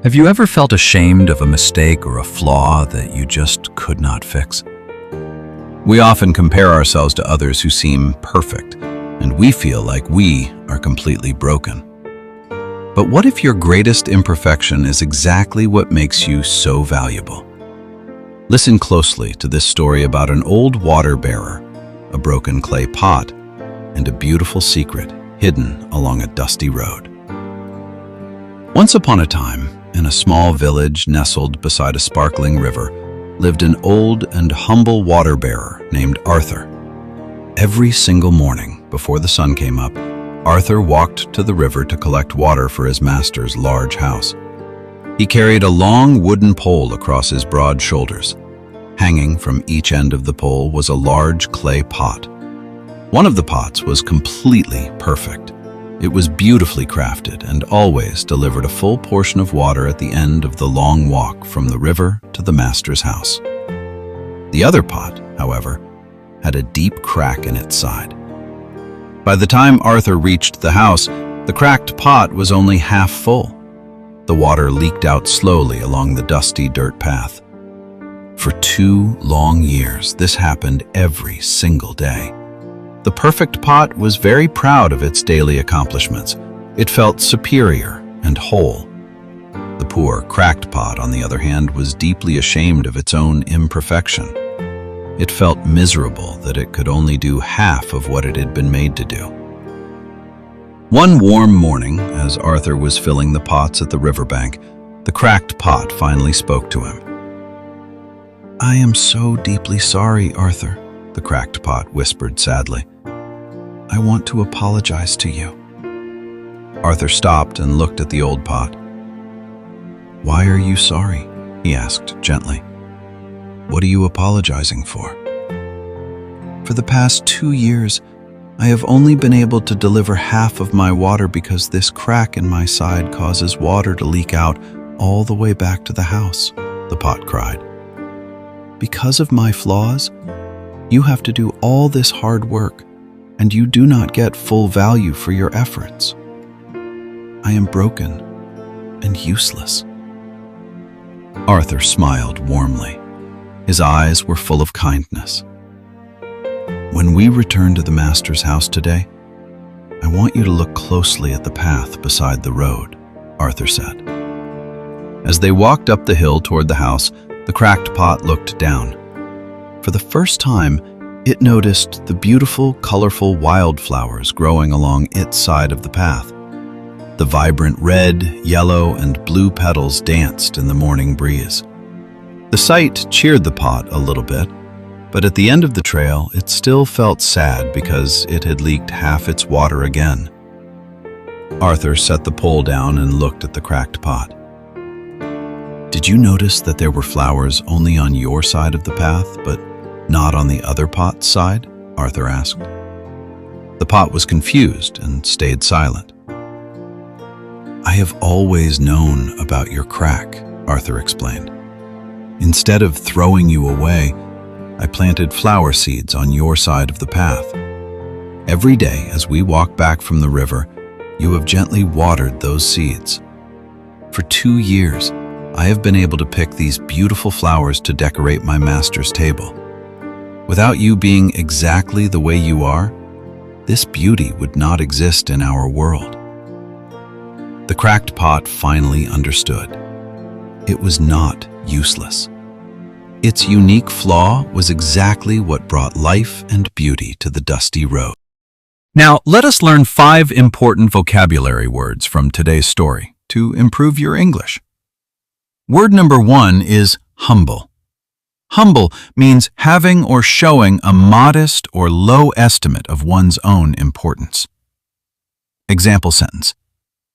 Have you ever felt ashamed of a mistake or a flaw that you just could not fix? We often compare ourselves to others who seem perfect, and we feel like we are completely broken. But what if your greatest imperfection is exactly what makes you so valuable? Listen closely to this story about an old water bearer, a broken clay pot, and a beautiful secret hidden along a dusty road. Once upon a time, in a small village nestled beside a sparkling river, lived an old and humble water bearer named Arthur. Every single morning before the sun came up, Arthur walked to the river to collect water for his master's large house. He carried a long wooden pole across his broad shoulders. Hanging from each end of the pole was a large clay pot. One of the pots was completely perfect. It was beautifully crafted and always delivered a full portion of water at the end of the long walk from the river to the master's house. The other pot, however, had a deep crack in its side. By the time Arthur reached the house, the cracked pot was only half full. The water leaked out slowly along the dusty dirt path. For 2 long years, this happened every single day. The perfect pot was very proud of its daily accomplishments. It felt superior and whole. The poor, cracked pot, on the other hand, was deeply ashamed of its own imperfection. It felt miserable that it could only do half of what it had been made to do. One warm morning, as Arthur was filling the pots at the riverbank, the cracked pot finally spoke to him. "I am so deeply sorry, Arthur," the cracked pot whispered sadly. "I want to apologize to you." Arthur stopped and looked at the old pot. "Why are you sorry?" he asked gently. "What are you apologizing for?" "For the past 2 years, I have only been able to deliver half of my water because this crack in my side causes water to leak out all the way back to the house," the pot cried. "Because of my flaws, you have to do all this hard work, and you do not get full value for your efforts. I am broken and useless." Arthur smiled warmly. His eyes were full of kindness. "When we return to the master's house today, I want you to look closely at the path beside the road," Arthur said. As they walked up the hill toward the house, the cracked pot looked down. For the first time, it noticed the beautiful, colorful wildflowers growing along its side of the path. The vibrant red, yellow, and blue petals danced in the morning breeze. The sight cheered the pot a little bit, but at the end of the trail, it still felt sad because it had leaked half its water again. Arthur set the pole down and looked at the cracked pot. "Did you notice that there were flowers only on your side of the path, but not on the other pot's side?" Arthur asked. The pot was confused and stayed silent. "I have always known about your crack," Arthur explained. "Instead of throwing you away, I planted flower seeds on your side of the path. Every day as we walk back from the river, you have gently watered those seeds. For 2 years, I have been able to pick these beautiful flowers to decorate my master's table. Without you being exactly the way you are, this beauty would not exist in our world." The cracked pot finally understood. It was not useless. Its unique flaw was exactly what brought life and beauty to the dusty road. Now, let us learn 5 important vocabulary words from today's story to improve your English. Word number 1 is humble. Humble means having or showing a modest or low estimate of one's own importance. Example sentence: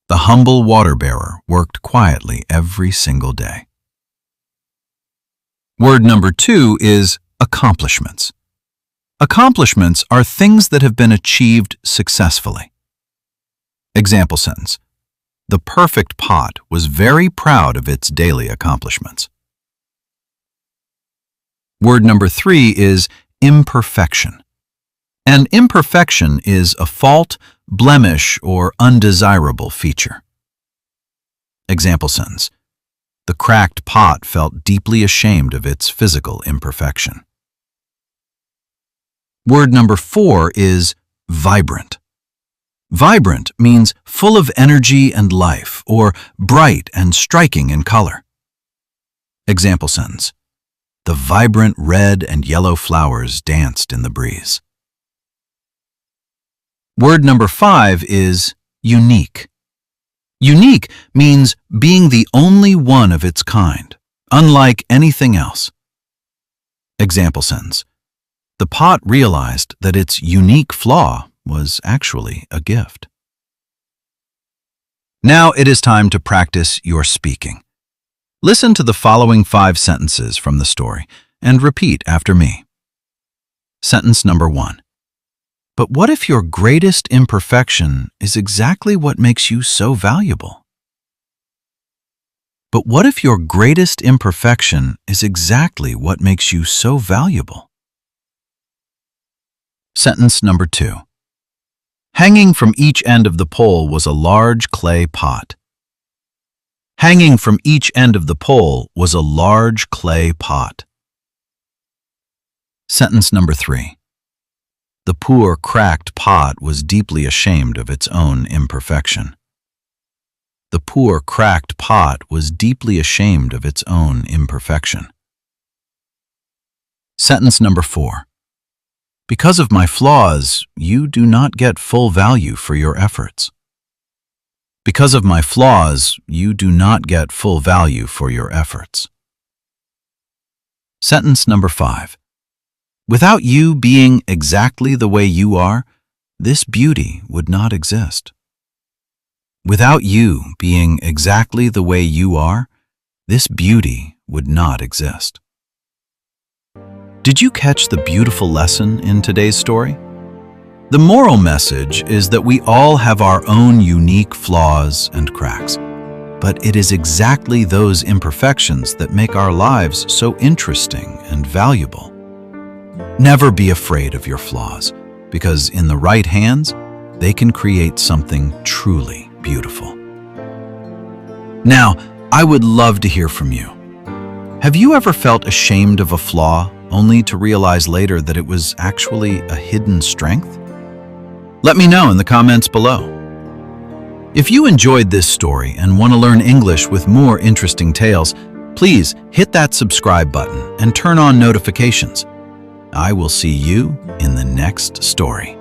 The humble water bearer worked quietly every single day. Word number 2 is accomplishments. Accomplishments are things that have been achieved successfully. Example sentence: The perfect pot was very proud of its daily accomplishments. Word number 3 is imperfection. An imperfection is a fault, blemish, or undesirable feature. Example sentence: The cracked pot felt deeply ashamed of its physical imperfection. Word number 4 is vibrant. Vibrant means full of energy and life, or bright and striking in color. Example sentence: the vibrant red and yellow flowers danced in the breeze. Word number 5 is unique. Unique means being the only one of its kind, unlike anything else. Example sentence: the pot realized that its unique flaw was actually a gift. Now it is time to practice your speaking. Listen to the following 5 sentences from the story and repeat after me. Sentence number 1. But what if your greatest imperfection is exactly what makes you so valuable? But what if your greatest imperfection is exactly what makes you so valuable? Sentence number 2. Hanging from each end of the pole was a large clay pot. Hanging from each end of the pole was a large clay pot. Sentence number 3. The poor cracked pot was deeply ashamed of its own imperfection. The poor cracked pot was deeply ashamed of its own imperfection. Sentence number 4. Because of my flaws, you do not get full value for your efforts. Because of my flaws, you do not get full value for your efforts. Sentence number 5. Without you being exactly the way you are, this beauty would not exist. Without you being exactly the way you are, this beauty would not exist. Did you catch the beautiful lesson in today's story? The moral message is that we all have our own unique flaws and cracks, but it is exactly those imperfections that make our lives so interesting and valuable. Never be afraid of your flaws, because in the right hands, they can create something truly beautiful. Now, I would love to hear from you. Have you ever felt ashamed of a flaw only to realize later that it was actually a hidden strength? Let me know in the comments below. If you enjoyed this story and want to learn English with more interesting tales, please hit that subscribe button and turn on notifications. I will see you in the next story.